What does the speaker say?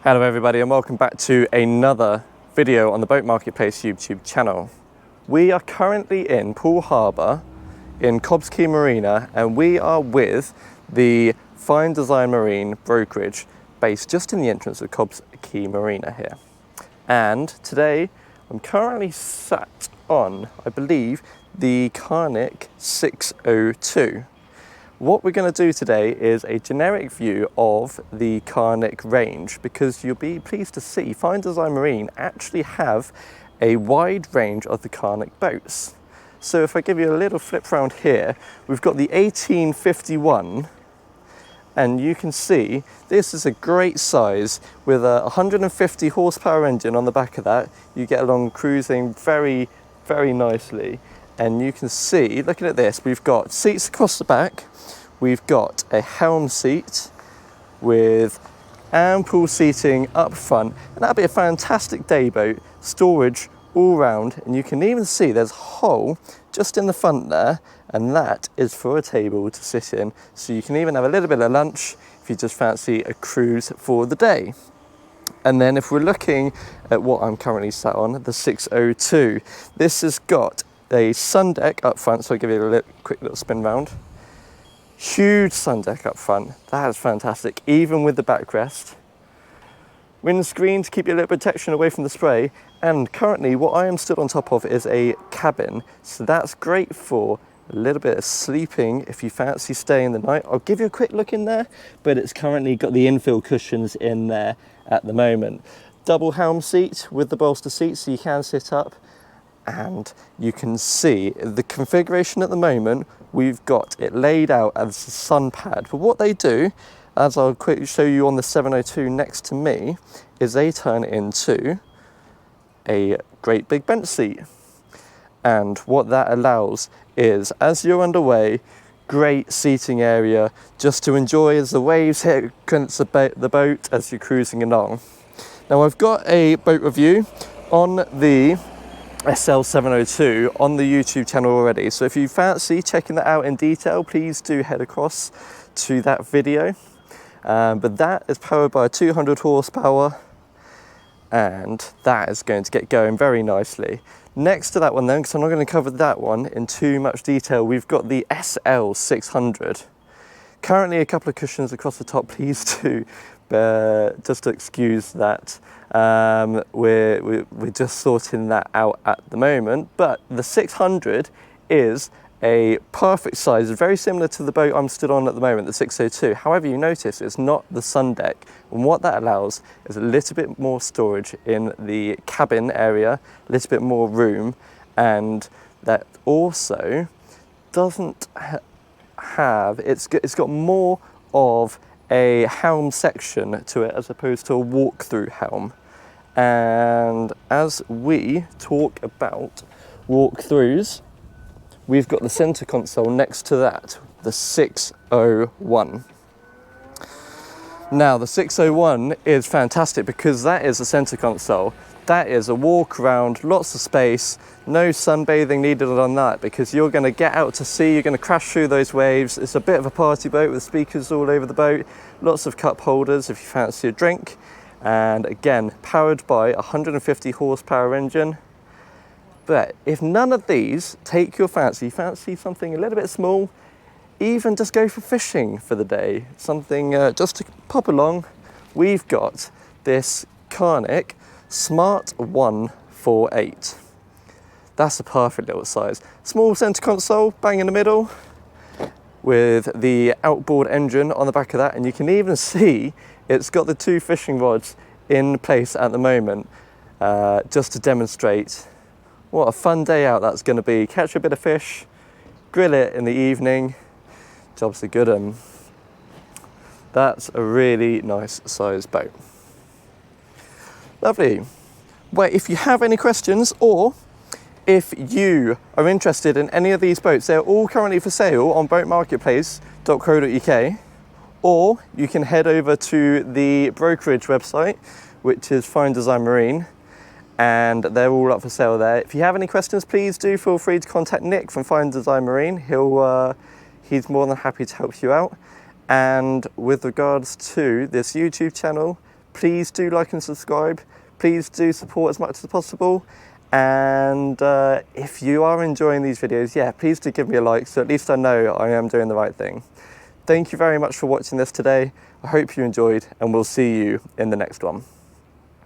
Hello everybody and welcome back to another video on the Boat Marketplace YouTube channel. We are currently in Poole Harbour in Cobbs Quay Marina, and we are with the Fine Design Marine brokerage based just in the entrance of Cobbs Quay Marina here. And today I'm currently sat on, I believe, the Karnic 602. What we're going to do today is a generic view of the Karnic range, because you'll be pleased to see Fine Design Marine actually have a wide range of the Karnic boats. So if I give you a little flip round here, we've got the 1851, and you can see this is a great size with a 150 horsepower engine on the back of that. You get along cruising very, very nicely. And you can see, looking at this, we've got seats across the back, we've got a helm seat with ample seating up front, and that'll be a fantastic day boat, storage all round, and you can even see there's a hole just in the front there, and that is for a table to sit in, so you can even have a little bit of lunch if you just fancy a cruise for the day. And then if we're looking at what I'm currently sat on, the 602, this has got a sun deck up front, so I'll give you a quick little spin round. Huge sun deck up front, that is fantastic, even with the backrest. Windscreen to keep you a little protection away from the spray, and currently what I am stood on top of is a cabin, so that's great for a little bit of sleeping if you fancy staying the night. I'll give you a quick look in there, but it's currently got the infill cushions in there at the moment. Double helm seat with the bolster seat, so you can sit up. And you can see the configuration at the moment, we've got it laid out as a sun pad. But what they do, as I'll quickly show you on the 702 next to me, is they turn it into a great big bench seat. And what that allows is, as you're underway, great seating area just to enjoy as the waves hit against the boat as you're cruising along. Now I've got a boat review on the SL702 on the YouTube channel already, so if you fancy checking that out in detail, please do head across to that video. But that is powered by 200 horsepower, and that is going to get going very nicely. Next to that one then, because I'm not going to cover that one in too much detail, we've got the SL600. Currently a couple of cushions across the top, please do just to excuse that. We're just sorting that out at the moment, but the 600 is a perfect size, very similar to the boat I'm stood on at the moment, the 602. However, you notice it's not the sun deck, and what that allows is a little bit more storage in the cabin area, a little bit more room, and that also doesn't have, it's got more of a helm section to it as opposed to a walk-through helm. And as we talk about walk-throughs, we've got the center console next to that, the 601. Now the 601 is fantastic because that is a center console. That is a walk around, lots of space, no sunbathing needed on that, because you're going to get out to sea, you're going to crash through those waves. It's a bit of a party boat with speakers all over the boat, lots of cup holders if you fancy a drink, and again, powered by a 150 horsepower engine. But if none of these take your fancy something a little bit small, even just go for fishing for the day, something just to pop along, we've got this Karnic Smart 148. That's a perfect little size. Small center console, bang in the middle, with the outboard engine on the back of that, and you can even see it's got the two fishing rods in place at the moment, just to demonstrate what a fun day out that's going to be. Catch a bit of fish, grill it in the evening, job's a good one. That's a really nice size boat. Lovely. Well, if you have any questions, or if you are interested in any of these boats, they're all currently for sale on boatmarketplace.co.uk, or you can head over to the brokerage website, which is Fine Design Marine, and they're all up for sale there. If you have any questions, please do feel free to contact Nick from Fine Design Marine. He's more than happy to help you out. And with regards to this YouTube channel, please do like and subscribe. Please do support as much as possible. And if you are enjoying these videos, yeah, please do give me a like, so at least I know I am doing the right thing. Thank you very much for watching this today. I hope you enjoyed, and we'll see you in the next one.